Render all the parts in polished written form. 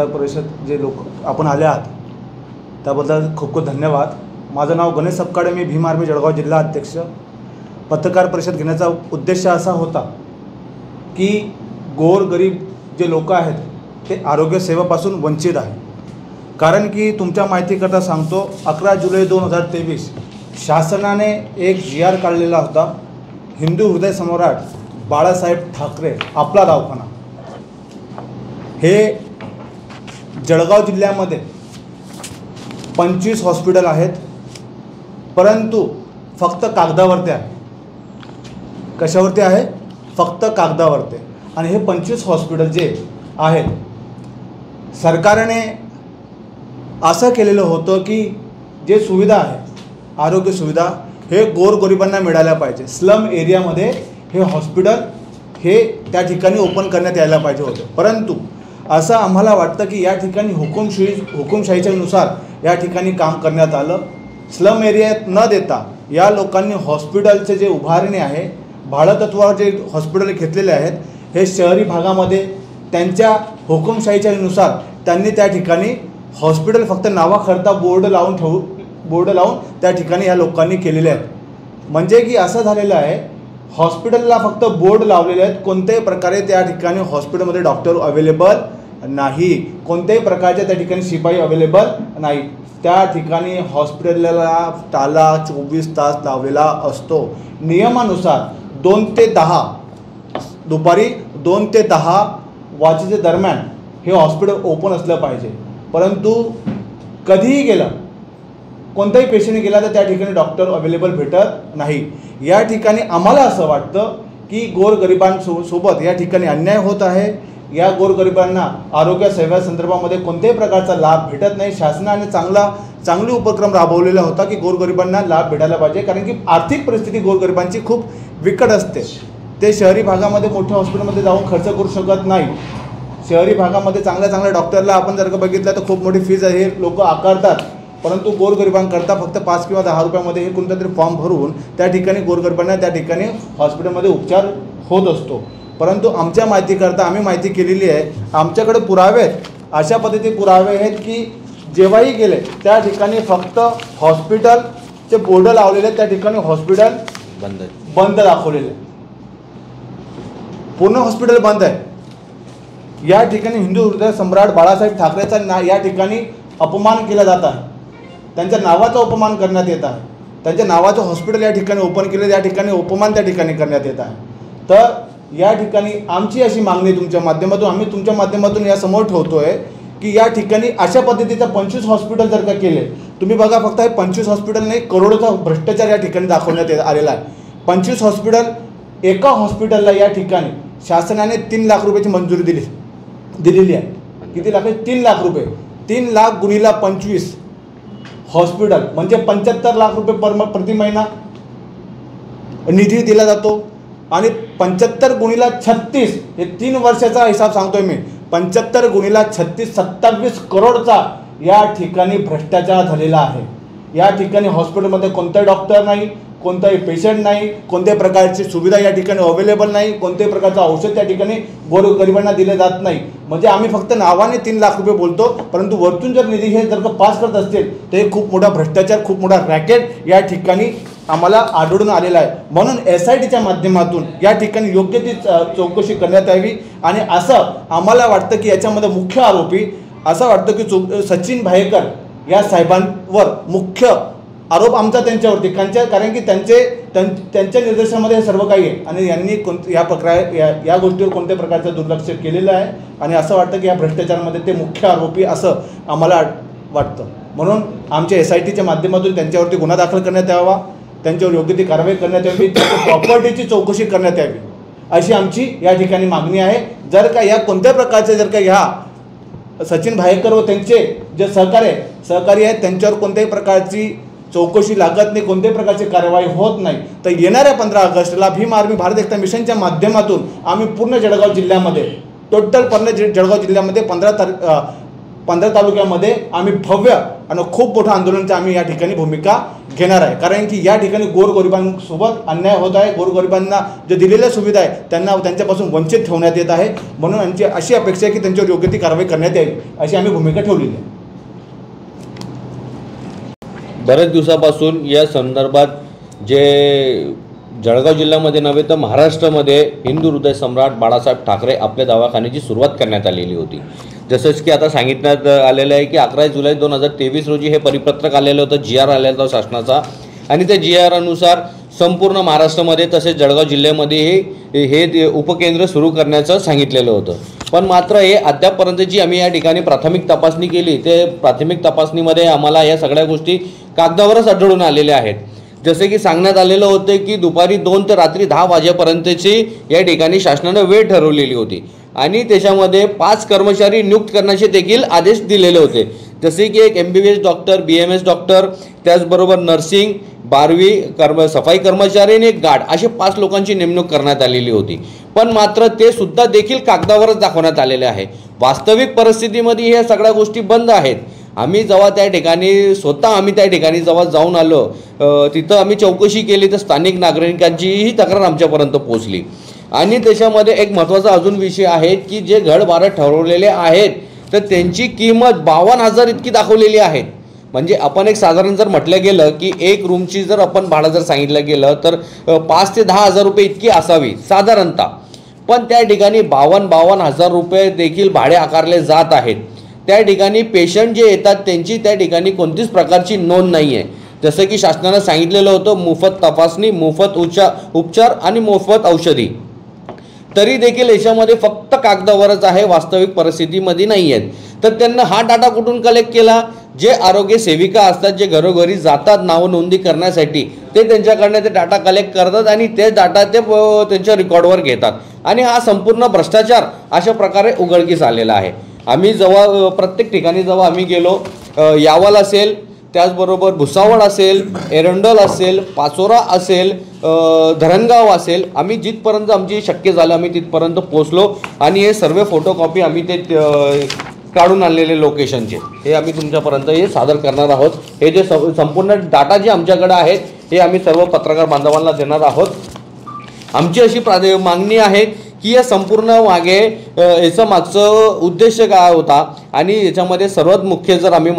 परिषद जे लोक आपण आले आहात त्याबद्दल खूप खूप धन्यवाद। माझं नाव गणेश सपकाळे, मी भीम आर्मी जळगाव जिल्हा अध्यक्ष। पत्रकार परिषद घेण्याचा उद्देश असा होता की गोरगरीब जे लोक आहेत ते आरोग्य सेवेपासून वंचित आहे। कारण की तुमच्या माहितीकरता सांगतो, 11 जुलै 2023 शासनाने एक GR काढलेला होता, हिंदू हृदय सम्राट बाळासाहेब ठाकरे आपला दवाखाना। हे जळगाव जिल्ह्यामध्ये 25 हॉस्पिटल आहेत, परंतु फक्त कागदावरती आहे। कशावरती आहे? फक्त कागदावरती। आणि हे 25 हॉस्पिटल जे आहेत, सरकारने असं केलेलं होतं की जे सुविधा आहे, आरोग्य सुविधा हे गोरगरिबांना मिळाल्या पाहिजे। स्लम एरियामध्ये हे हॉस्पिटल हे त्या ठिकाणी ओपन करण्यात यायला पाहिजे होते, परंतु असं आम्हाला वाटतं की या ठिकाणी हुकुमशाहीच्या नुसार या ठिकाणी काम करण्यात आलं। स्लम एरियात न देता या लोकांनी हॉस्पिटलचे जे उभारणे आहे, भाडतत्वावर जे हॉस्पिटल घेतलेले आहेत, हे शहरी भागामध्ये त्यांच्या हुकुमशाहीच्या नुसार त्यांनी त्या ठिकाणी हॉस्पिटल फक्त नावाकरता बोर्ड लावून त्या ठिकाणी या लोकांनी केलेले आहेत। म्हणजे की असं झालेलं आहे, हॉस्पिटलला फक्त बोर्ड लावलेले आहेत, कोणत्याही प्रकारे त्या ठिकाणी हॉस्पिटलमध्ये डॉक्टर अवेलेबल नाही, कोणत्याही प्रकारचे त्या ठिकाणी शिपाई अवेलेबल नाही। त्या ठिकाणी हॉस्पिटलला ताला 24 तास लावलेला असतो। नियमानुसार 2 ते 10 दुपारी 2 ते 10 वाजेच्या दरम्यान हे हॉस्पिटल ओपन असलं पाहिजे, परंतु कधीही गेलं, कोणताही पेशंट गेला तर त्या ठिकाणी डॉक्टर अवेलेबल भेटत नाही। या ठिकाणी आम्हाला असं वाटतं की गोरगरिबांसोबत या ठिकाणी अन्याय होत आहे। या गोरगरिबांना आरोग्य सेवेसंदर्भामध्ये कोणत्याही प्रकारचा लाभ भेटत नाही। शासनाने चांगली उपक्रम राबवलेला होता की गोरगरिबांना लाभ भेटायला पाहिजे, कारण की आर्थिक परिस्थिती गोरगरिबांची खूप बिकट असते। ते शहरी भागामध्ये मोठ्या हॉस्पिटलमध्ये जाऊन खर्च करू शकत नाही। शहरी भागामध्ये चांगल्या डॉक्टरला आपण जर का बघितलं तर खूप मोठी फीज हे लोक आकारतात, परंतु गोरगरिबांकरता फक्त 5 किंवा 10 रुपयामध्ये हे कोणता तरी फॉर्म भरून त्या ठिकाणी गोरगरिबांना त्या ठिकाणी हॉस्पिटलमध्ये उपचार होत असतो। परंतु आमच्या माहितीकरता आम्ही माहिती केलेली आहे, आमच्याकडे पुरावे आहेत, अशा पद्धतीचे पुरावे आहेत की जेव्हाही गेले त्या ठिकाणी फक्त हॉस्पिटलचे बोर्ड लावलेले, त्या ठिकाणी हॉस्पिटल बंद दाखवलेले, पूर्ण हॉस्पिटल बंद आहे। या ठिकाणी हिंदू हृदय सम्राट बाळासाहेब ठाकरेचा या ठिकाणी अपमान केला जात आहे, त्यांच्या नावाचा अपमान करण्यात येत आहे, त्यांच्या नावाचं हॉस्पिटल या ठिकाणी ओपन केले, या ठिकाणी अपमान त्या ठिकाणी करण्यात येत आहे। तर या ठिकाणी आमची अशी मागणी तुमच्या माध्यमातून आम्ही तुमच्या माध्यमातून या समोर ठेवतोय की या ठिकाणी अशा पद्धतीचं 25 हॉस्पिटल जर का केले, तुम्ही बघा फक्त हे 25 हॉस्पिटल नाही, करोडोचा भ्रष्टाचार या ठिकाणी दाखवण्यात आलेला आहे। 25 हॉस्पिटल, एका हॉस्पिटलला या ठिकाणी शासनाने 3 लाख रुपयाची मंजुरी दिलेली आहे। किती लाख? 3 लाख रुपये। 3 लाख गुणिला 25 हॉस्पिटल म्हणजे 75 लाख रुपये प्रति महिना निधी दिला जातो। आणि 75 गुणिला 36 हे 3 वर्षाचा हिसाब सांगतोय मी, 75 गुणिला 36 27 करोडचा या ठिकाणी भ्रष्टाचार झालेला आहे। या ठिकाणी हॉस्पिटलमध्ये कोणताही डॉक्टर नाही, कोणताही पेशंट नाही, कोणत्याही प्रकारची सुविधा या ठिकाणी अवेलेबल नाही, कोणत्याही प्रकारचं औषध त्या ठिकाणी गोरगरिबांना दिले जात नाही। म्हणजे आम्ही फक्त नावाने 3 लाख रुपये बोलतो, परंतु वरतून जर निधी हे जर का पास करत असतील तर हे खूप मोठा भ्रष्टाचार, खूप मोठा रॅकेट या ठिकाणी आम्हाला आढळून आलेला आहे। म्हणून SITच्या माध्यमातून या ठिकाणी योग्य ती चौकशी करण्यात यावी। आणि असं आम्हाला वाटतं की याच्यामध्ये मुख्य आरोपी असं वाटतं की सचिन भायेकर या साहेबांवर मुख्य आरोप आमचा त्यांच्यावरती, कारण की त्यांच्या निर्देशामध्ये हे सर्व काही आहे आणि यांनी या गोष्टीवर कोणत्या प्रकारचं दुर्लक्ष केलेलं आहे। आणि असं वाटतं की या भ्रष्टाचारामध्ये ते मुख्य आरोपी असं आम्हाला वाटतं। म्हणून आमच्या SITच्या माध्यमातून त्यांच्यावरती गुन्हा दाखल करण्यात यावा, त्यांच्यावर योग्य ती कारवाई करण्यात यावी, प्रॉपर्टीची चौकशी करण्यात यावी, अशी आमची या ठिकाणी मागणी आहे। जर का या कोणत्या प्रकारचे जर का ह्या सचिन भायेकर व त्यांचे जे सहकारी आहेत त्यांच्यावर कोणत्याही प्रकारची चौकशी लागत नाही, कोणत्याही प्रकारची कारवाई होत नाही, तर येणाऱ्या 15 ऑगस्टला भीम आर्मी भारत एकता मिशनच्या माध्यमातून आम्ही पूर्ण जळगाव जिल्ह्यामध्ये, टोटल पूर्ण जळगाव जिल्ह्यामध्ये 15 तालुक्यामध्ये आम्ही भव्य आणि खूप मोठं आंदोलनाची आम्ही या ठिकाणी भूमिका घेणार आहे। कारण की या ठिकाणी गोरगरिबांसोबत अन्याय होत आहे, गोरगरिबांना जे दिलेल्या सुविधा आहे त्यांना त्यांच्यापासून वंचित ठेवण्यात येत आहे। म्हणून आमची अशी अपेक्षा आहे की त्यांच्यावर योग्य ती कारवाई करण्यात यावी अशी आम्ही भूमिका ठेवलेली आहे। बऱ्याच दिवसापासून या संदर्भात जे जळगाव जिल्ह्यामध्ये नव्हे तर महाराष्ट्रामध्ये हिंदू हृदय सम्राट बाळासाहेब ठाकरे आपल्या दवाखान्याची सुरुवात करण्यात आलेली होती। जसंच की आता सांगितण्यात आलेलं आहे की 11 जुलै 2023 रोजी हे परिपत्रक आलेलं होतं, GR आलेला होता शासनाचा, आणि त्या GR अनुसार संपूर्ण महाराष्ट्रामध्ये तसेच जळगाव जिल्ह्यामध्ये हे उपकेंद्र सुरू करण्याचं सांगितलेलं होतं। पण मात्र हे अद्यापपर्यंतची आम्ही या ठिकाणी प्राथमिक तपासणी केली, ते प्राथमिक तपासणीमध्ये आम्हाला या सगळ्या गोष्टी कागदावरच आढळून आलेल्या आहेत। जसे की सांगण्यात आलेलं होते की दुपारी 2 ते रात्री 10 वाजेपर्यंतची या ठिकाणी शासनाने वेळ ठरवलेली होती आणि त्याच्यामध्ये 5 कर्मचारी नियुक्त करण्याचे देखील आदेश दिलेले होते। जसे की एक MBBS डॉक्टर, BMS डॉक्टर, त्याचबरोबर नर्सिंग, 12वी सफाई कर्मचारी आणि एक गार्ड, असे 5 लोकांची नेमणूक करण्यात आलेली होती। पण मात्र ते सुद्धा देखील कागदावरच दाखवण्यात आलेले आहे। वास्तविक परिस्थितीमध्ये ह्या सगळ्या गोष्टी बंद आहेत। आम्ही जेव्हा त्या ठिकाणी त्या ठिकाणी जेव्हा जाऊन आलो, तिथं आम्ही चौकशी केली तर स्थानिक नागरिकांचीही तक्रार आमच्यापर्यंत पोहोचली। आणि त्याच्यामध्ये एक महत्त्वाचा अजून विषय आहे की जे घरभाडं ठरवलेले आहेत तर त्यांची किंमत 52,000 इतकी दाखवलेली आहे। म्हणजे आपण एक साधारण जर म्हटलं गेलं की एक रूमची जर आपण भाडं जर सांगितलं गेलं तर 5 ते 10,000 रुपये इतकी असावी साधारणतः, पण त्या ठिकाणी 52,000 रुपये देखील भाडे आकारले जात आहेत। त्या ठिकाणी पेशंट जे येतात त्यांची त्या ठिकाणी कोणतीच प्रकारची नोंद नाही आहे। जसं की शासनानं सांगितलेलं होतं मोफत तपासणी, मोफत उपचार आणि मोफत औषधी, तरी देखील याच्यामध्ये फक्त कागदावरच आहे, वास्तविक परिस्थितीमध्ये नाही आहेत। तर त्यांना हा डाटा कुठून कलेक्ट केला? जे आरोग्य सेविका असतात, जे घरोघरी जातात नाव नोंदणी करण्यासाठी, ते त्यांच्याकडनं ते डाटा कलेक्ट करतात आणि ते डाटा ते त्यांच्या रेकॉर्डवर घेतात आणि हा संपूर्ण भ्रष्टाचार अशा प्रकारे उघडकीस आलेला आहे। आम्ही जेव्हा प्रत्येक ठिकाणी जेव्हा आम्ही गेलो, यावल असेल, त्याचबरोबर भुसावळ असेल, एरंडोल असेल, पाचोरा असेल, धरणगाव असेल, आम्ही जिथपर्यंत आमची शक्य झालं आम्ही तिथपर्यंत पोहोचलो आणि हे सर्व फोटोकॉपी आम्ही ते काढून आणलेले लोकेशनचे हे आम्ही तुमच्यापर्यंत हे सादर करणार आहोत। हे जे संपूर्ण डाटा जे आमच्याकडे आहेत हे आम्ही सर्व पत्रकार बांधवांना देणार आहोत। आमची अशी मागणी आहे की या संपूर्ण मागे याचं मागचं उद्देश काय होता आणि याच्यामध्ये सर्वात मुख्य जर आम्ही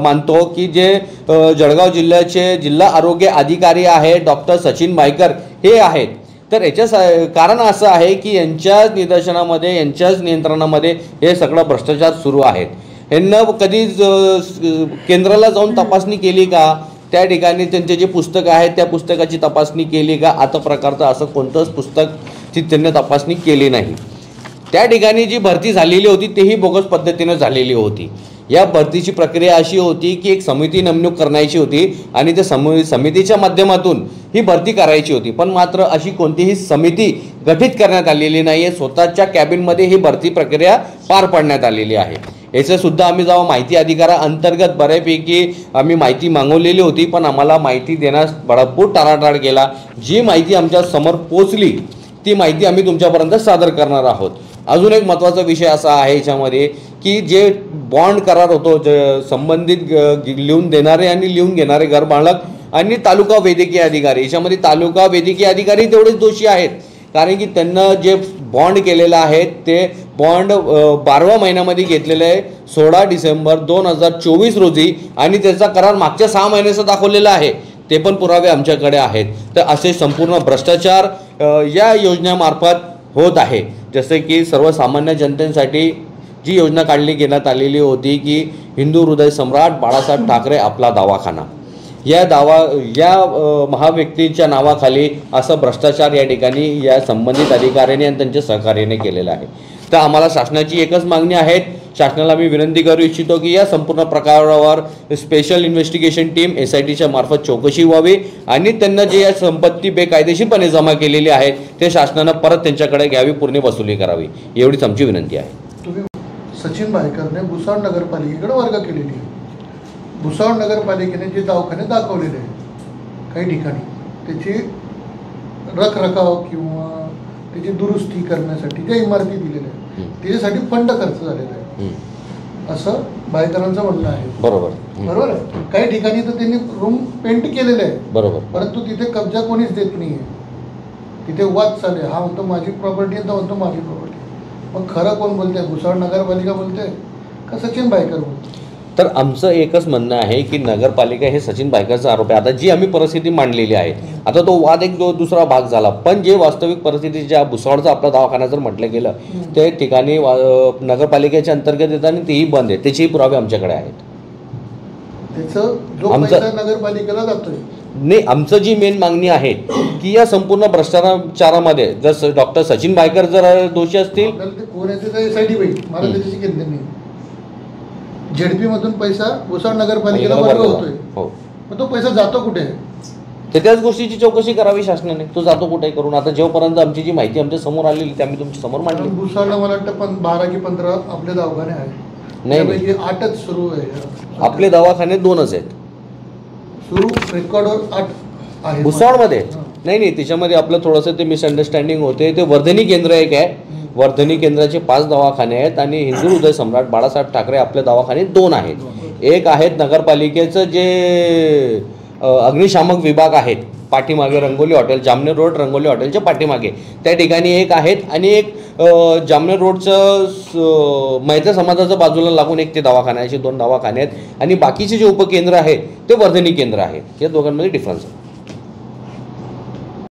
मानतो की जे जळगाव जिल्ह्याचे जिल्हा आरोग्य अधिकारी आहे डॉक्टर सचिन भाईकर हे आहेत, तर याच्या कारण असं आहे की यांच्याच निदर्शनामध्ये, यांच्याच नियंत्रणामध्ये हे सगळं भ्रष्टाचार सुरू आहेत। यांना कधी केंद्राला जाऊन तपासणी केली का? त्या ठिकाणी त्यांचे जे पुस्तक आहेत त्या पुस्तकाची तपासणी केली का? आता प्रकारचं असं कोणतंच पुस्तकची त्यांनी तपासणी केली नाही। त्या ठिकाणी जी भरती झालेली होती तेही बोगस पद्धतीने झालेली होती। या भरतीची प्रक्रिया अशी होती की एक समिती नेमणूक करायची होती आणि त्या समितीच्या माध्यमातून ही भरती करायची होती, पण मात्र अशी कोणतीही समिती गठीत करण्यात आलेली नाही आहे। स्वतःच्या कॅबिनमध्ये ही भरती प्रक्रिया पार पाडण्यात आलेली आहे। याचं सुद्धा आम्ही जेव्हा माहिती अधिकाराअंतर्गत बऱ्यापैकी आम्ही माहिती मागवलेली होती, पण आम्हाला माहिती देण्यास भरपूर टाळाटाळ केला। जी माहिती आमच्या समोर पोहोचली ती माहिती आम्ही तुमच्यापर्यंत सादर करणार आहोत। अजून एक महत्त्वाचा विषय असा आहे याच्यामध्ये की जे बॉन्ड करार होतो, संबंधित लिहून देणारे आणि लिहून घेणारे घरमालक आणि तालुका वैद्यकीय अधिकारी, याच्यामध्ये तालुका वैद्यकीय अधिकारी तेवढेच दोषी आहेत, कारण की त्यांना जे बॉन्ड केलेलं आहे ते बॉन्ड 12व्या महिन्यामध्ये घेतलेलं आहे 16 डिसेंबर 2024 रोजी आणि त्याचा करार मागच्या 6 महिन्याचा दाखवलेला आहे, ते पण पुरावे आमच्याकडे आहेत। तर असे संपूर्ण भ्रष्टाचार या योजनेमार्फत होत आहे। जसे की सर्वसामान्य जनतेसाठी जी योजना काढली घेण्यात आलेली होती की हिंदू हृदय सम्राट बाळासाहेब ठाकरे आपला दवाखाना, या महाव्यक्तीच्या नावाखाली असं भ्रष्टाचार या ठिकाणी या संबंधित अधिकाऱ्यांनी आणि त्यांच्या सहकार्याने केलेला आहे। तर आम्हाला शासनाची एकच मागणी आहे, शासनाला मी विनंती करू इच्छितो की या संपूर्ण प्रकारावर स्पेशल इन्व्हेस्टिगेशन टीम SITच्या मार्फत चौकशी व्हावी आणि त्यांना जे या संपत्ती बेकायदेशीरपणे जमा केलेली आहे ते शासनानं परत त्यांच्याकडे घ्यावी, पूर्ण वसुली करावी, एवढीच आमची विनंती आहे। तुम्ही सचिन भाईकरने भुसावळ नगरपालिकेकडे वर्ग केलेली आहे। भुसावळ नगरपालिकेने जे दवाखाने दाखवलेले आहे काही ठिकाणी त्याची रखरखाव किंवा त्याची दुरुस्ती करण्यासाठी ज्या इमारती दिलेल्या आहेत त्याच्यासाठी फंड खर्च झालेला आहे। असं भायकरांचं म्हणणं आहे. बरोबर. बरोबर आहे. काही ठिकाणी तर त्यांनी रूम पेंट केलेले आहे, बरोबर. परंतु तिथे कब्जा कोणीच देत नाही आहे. तिथे वाद चालू आहे. हा म्हणतो माझी प्रॉपर्टी आहे, तो म्हणतो माझी प्रॉपर्टी. मग खरं कोण बोलते? भुसावळ नगरपालिका बोलते का सचिन भायकर बोलते? तर आमचं एकच म्हणणं आहे की नगरपालिका हे सचिन भायकरचा आरोप आहे. आता जी आम्ही परिस्थिती मांडलेली आहे, आता तो वाद एक दुसरा भाग झाला, पण जे वास्तविक परिस्थिती ज्या भुसावळचा आपला दवाखाना जर म्हटलं गेलं ते ठिकाणी नगरपालिकेच्या अंतर्गत येतात आणि तेही बंद आहे. त्याचेही पुरावे आमच्याकडे आहेत. त्याचं जो पैसा नगरपालिकेला जातोय. नाही, आमचं जी मेन मागणी आहे की या संपूर्ण भ्रष्टाचारामध्ये जर डॉक्टर सचिन भायकर जर दोषी असतील, कोण आहे साठी मला त्याच्याशी घेतले नाही. झेडपी मधून पैसा भुसावळ नगरपालिकेला वर्ग होतोय. मग तो पैसा जातो कुठे? तर त्याच गोष्टीची चौकशी करावी शासनाने. तो जातो कुठे करून. आता जेव्हापर्यंत आमची जी माहिती आमच्या समोर आलेली ती आम्ही तुमच्या समोर मांडली. भुसावळला मला वाटतं 12 की 15 आपले दवाखाने आहेत. नाही, 8च सुरू आहे. आपले दवाखाने 2च आहेत सुरू. रेकॉर्डवर 8 आहे भुसावळमध्ये. नाही, त्याच्यामध्ये आपलं थोडंसं ते मिसअंडरस्टँडिंग होते. ते वर्धनी केंद्र एक आहे. वर्धनी केंद्राचे 5 दवाखाने आहेत आणि हिंदू हृदय सम्राट बाळासाहेब ठाकरे आपले दवाखाने 2 आहेत. एक आहेत नगरपालिकेचं जे अग्निशामक विभाग आहेत पाठीमागे रंगोली हॉटेल, जामनेर रोड रंगोली हॉटेलच्या पाठीमागे त्या ठिकाणी एक आहेत आणि एक जामनेर रोडचं मैत्या समाजाच्या बाजूला लागून एक ते दवाखाना, असे 2 दवाखाने आहेत आणि बाकीचे जे उपकेंद्र आहेत ते वर्धनी केंद्र आहेत. या दोघांमध्ये डिफरन्स आहे.